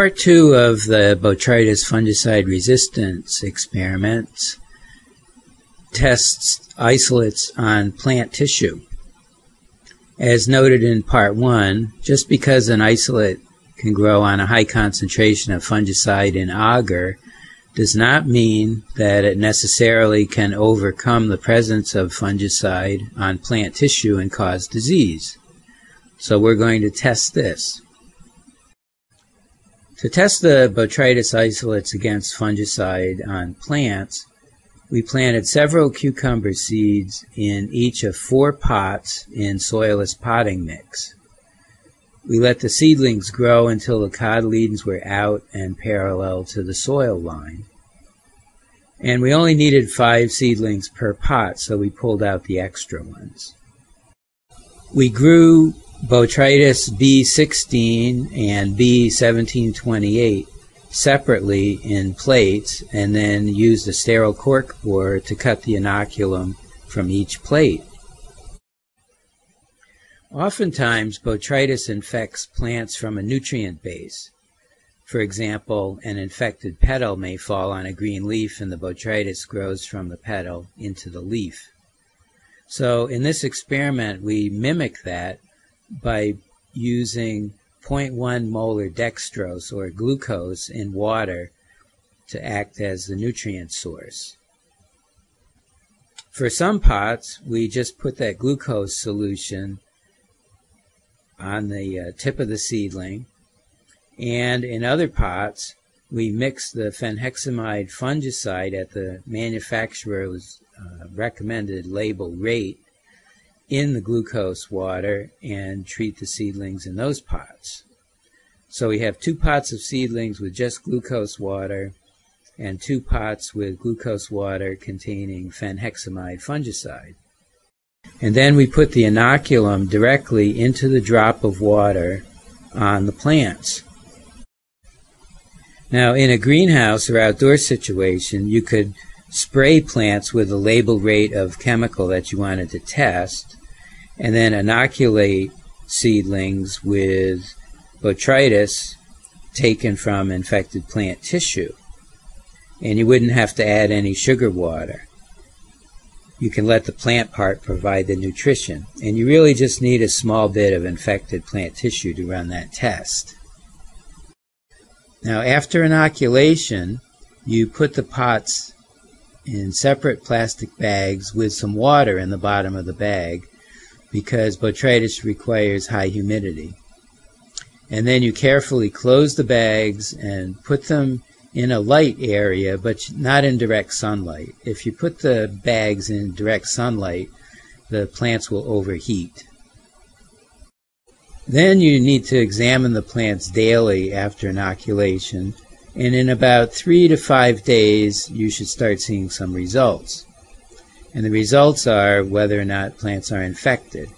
Part 2 of the Botrytis fungicide resistance experiment tests isolates on plant tissue. As noted in Part 1, just because an isolate can grow on a high concentration of fungicide in agar does not mean that it necessarily can overcome the presence of fungicide on plant tissue and cause disease. So we're going to test this. To test the Botrytis isolates against fungicide on plants, we planted several cucumber seeds in each of 4 pots in soilless potting mix. We let the seedlings grow until the cotyledons were out and parallel to the soil line. And we only needed 5 seedlings per pot, so we pulled out the extra ones. We grew Botrytis B16 and B1728 separately in plates and then used a sterile cork bore to cut the inoculum from each plate. Oftentimes, Botrytis infects plants from a nutrient base. For example, an infected petal may fall on a green leaf and the Botrytis grows from the petal into the leaf. So in this experiment, we mimic that by using 0.1 molar dextrose or glucose in water to act as the nutrient source. For some pots, we just put that glucose solution on the tip of the seedling, and in other pots, we mix the fenhexamide fungicide at the manufacturer's recommended label rate in the glucose water and treat the seedlings in those pots. So we have 2 pots of seedlings with just glucose water and 2 pots with glucose water containing fenhexamide fungicide. And then we put the inoculum directly into the drop of water on the plants. Now, in a greenhouse or outdoor situation, you could spray plants with the label rate of chemical that you wanted to test, and then inoculate seedlings with Botrytis taken from infected plant tissue. And you wouldn't have to add any sugar water. You can let the plant part provide the nutrition. And you really just need a small bit of infected plant tissue to run that test. Now, after inoculation, you put the pots in separate plastic bags with some water in the bottom of the bag, because Botrytis requires high humidity. And then you carefully close the bags and put them in a light area, but not in direct sunlight. If you put the bags in direct sunlight, the plants will overheat. Then you need to examine the plants daily after inoculation, and in about 3 to 5 days you should start seeing some results. And the results are whether or not plants are infected.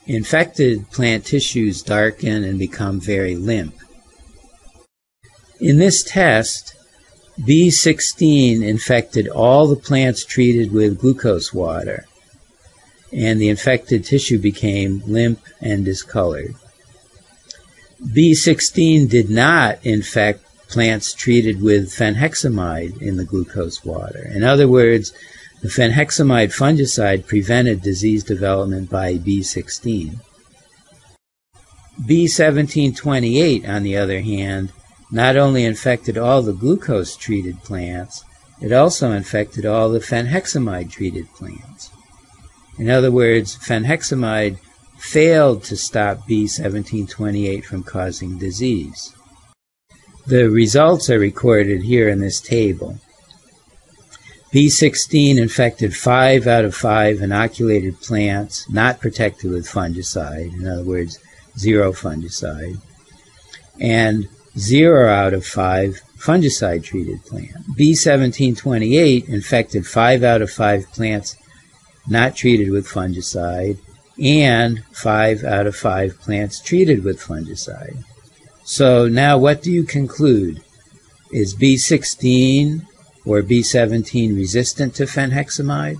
Infected plant tissues darken and become very limp. In this test, B16 infected all the plants treated with glucose water, and the infected tissue became limp and discolored. B16 did not infect plants treated with fenhexamide in the glucose water. In other words, the fenhexamide fungicide prevented disease development by B16. B1728, on the other hand, not only infected all the glucose-treated plants, it also infected all the fenhexamide-treated plants. In other words, fenhexamide failed to stop B1728 from causing disease. The results are recorded here in this table. B16 infected 5 out of 5 inoculated plants not protected with fungicide, in other words, 0 fungicide, and 0 out of 5 fungicide-treated plants. B1728 infected 5 out of 5 plants not treated with fungicide and 5 out of 5 plants treated with fungicide. So now what do you conclude? Is B16 or B17 resistant to fenhexamide?